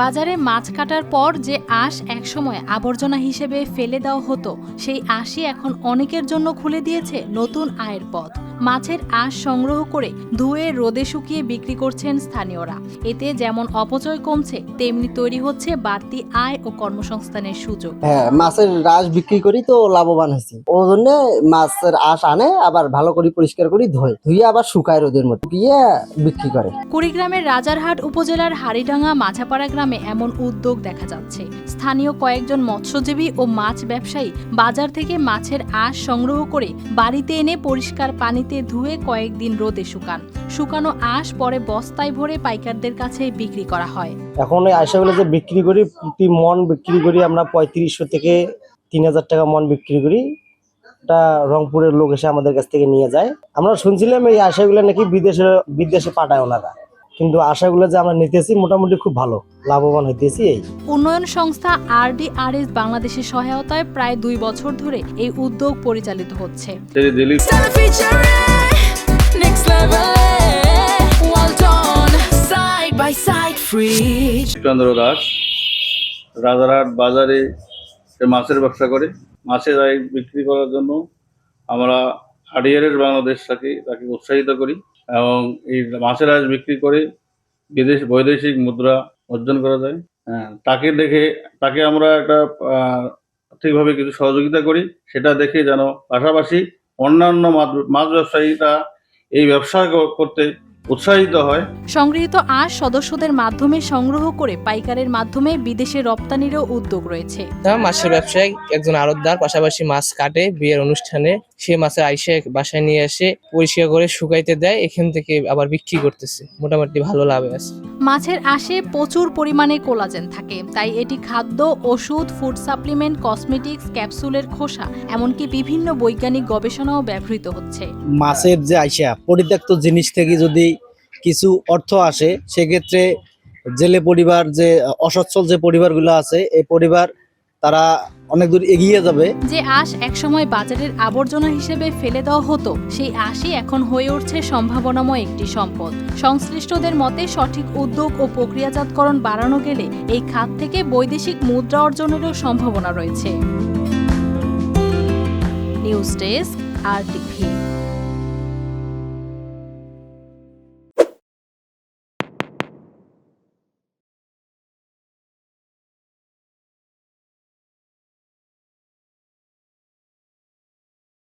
বাজারে মাছ কাটার পর যে আঁশ একসময় আবর্জনা হিসেবে ফেলে দেওয়া হতো, সেই আঁশই এখন অনেকের জন্য খুলে দিয়েছে নতুন আয়ের পথ। মাছের আঁশ সংগ্রহ করে ধুয়ে রোদে শুকিয়ে বিক্রি করছেন স্থানীয়রা। এতে যেমন অপচয় কমছে, তেমনি তৈরি হচ্ছে বাড়তি আয় ও কর্মসংস্থানের সুযোগ। হ্যাঁ, মাছের আঁশ বিক্রি করি তো লাভবান হয়েছি। ওই জন্য মাছের আঁশ আনে, আবার ভালো করে পরিষ্কার করে ধুয়ে আবার শুকায় রোদের মধ্যে দিয়ে বিক্রি করে। কুড়িগ্রামের রাজারহাট উপজেলার হাড়িডাঙ্গা মাঝাপাড়া গ্রামে এমন উদ্যোগ দেখা যাচ্ছে। স্থানীয় কয়েকজন মৎস্যজীবী ও মাছ ব্যবসায়ী বাজার থেকে মাছের আঁশ সংগ্রহ করে বাড়িতে এনে পরিষ্কার পানিতে ধুয়ে কয়েকদিন রোদে শুকানো আঁশ পরে বস্তায় ভরে পাইকারদের কাছে বিক্রি করা হয়। এখন এই আঁশগুলো যে বিক্রি করি, প্রতি মন বিক্রি করি আমরা 3500 থেকে 3000 টাকা মন বিক্রি করি। এটা রংপুরের লোক এসে আমাদের কাছ থেকে নিয়ে যায়। আমরা শুনছিলাম এই আঁশগুলো নাকি বিদেশে পাঠায় ওনারা, কিন্তু আশাগুলো যে আমরা নিতেছি মোটামুটি খুব ভালো লাভবান হইতেছি। এই উন্নয়ন সংস্থা RDRS বাংলাদেশের সহায়তায় প্রায় 2 বছর ধরে এই উদ্যোগ পরিচালিত হচ্ছে। চন্দ্র দাস রাজারহাট বাজারে মাছের ব্যবসা করে। মাছের আয় বিক্রি করার জন্য আমরা RDRS বাংলাদেশ তাকে উৎসাহিত করি এবং এই মাছের আয় বিক্রি করে বৈদেশিক মুদ্রা অর্জন করা যায়। তাকে আমরা একটা আর্থিকভাবে কিছু সহযোগিতা করি, সেটা দেখে যেন পাশাপাশি অন্যান্য মাছ ব্যবসায়ীরা এই ব্যবসা করতে উৎসাহিত হয়। সংগৃহীত আঁশ সদস্যদের মাধ্যমে সংগ্রহ করে পাইকারের মাধ্যমে বিদেশে রপ্তানিরও উদ্যোগ রয়েছে। মাছের ব্যবসায়ী একজন আড়তদার পাশাপাশি মাছ কাটে বিয়ের অনুষ্ঠানে, সে মাছের আইসে বাসায় নিয়ে এসে পরিষ্কার করে শুকাইতে দেয়, এখান থেকে আবার বিক্রি করতেছে, মোটামুটি ভালো লাভে আছে। মাছের আঁশে প্রচুর পরিমাণে কোলাজেন থাকে, তাই এটি খাদ্য, ওষুধ, ফুড সাপ্লিমেন্ট, কসমেটিক্স, ক্যাপসুলের খোসা, এমনকি বিভিন্ন বৈজ্ঞানিক গবেষণাও ব্যবহৃত হচ্ছে। মাছের যে আইসা পরিত্যক্ত জিনিস থেকে যদি কিছু অর্থ আসে, সেক্ষেত্রে জেলে পরিবার, যে অসচ্ছল যে পরিবারগুলো আছে, এই পরিবার তারা অনেক দূর এগিয়ে যাবে। যে আঁশ একসময় বাজারের আবর্জনা হিসেবে ফেলে দেওয়া হতো, সেই আঁশই এখন হয়ে উঠছে সম্ভাবনাময় একটি সম্পদ। সংশ্লিষ্টদের মতে সঠিক উদ্যোগ ও প্রক্রিয়াজাতকরণ বাড়ানো গেলে এই খাত থেকে বৈদেশিক মুদ্রা অর্জনেরও সম্ভাবনা রয়েছে। News desk, RTV।